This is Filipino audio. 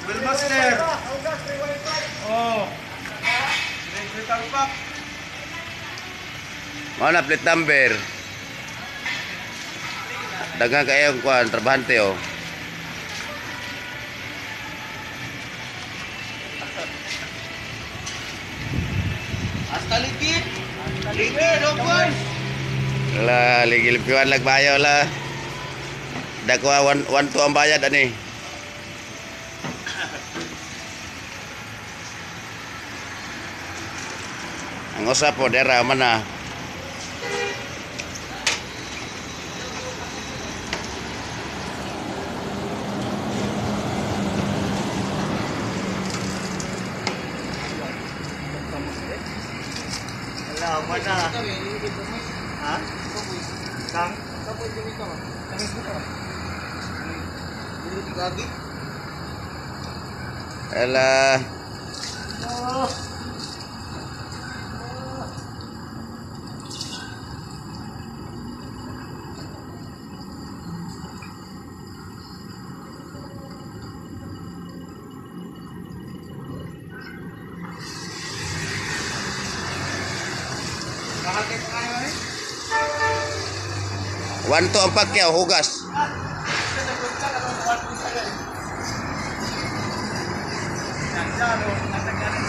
Billmaster. Oh. Electrical pack. Mana plate number. Dagang kayo kuan trabahante oh. Hasta likid. Likid, open. La ligil-piwan lag bayo la. Dakwa 1 to ang bayad ani. Ang usap po dera mana. Wala, mana. Ha? Kang? Ala. Kakatay pa kayo eh? 1 to ang pakyaw hugas. Yan, yan, oh. Natagyan ng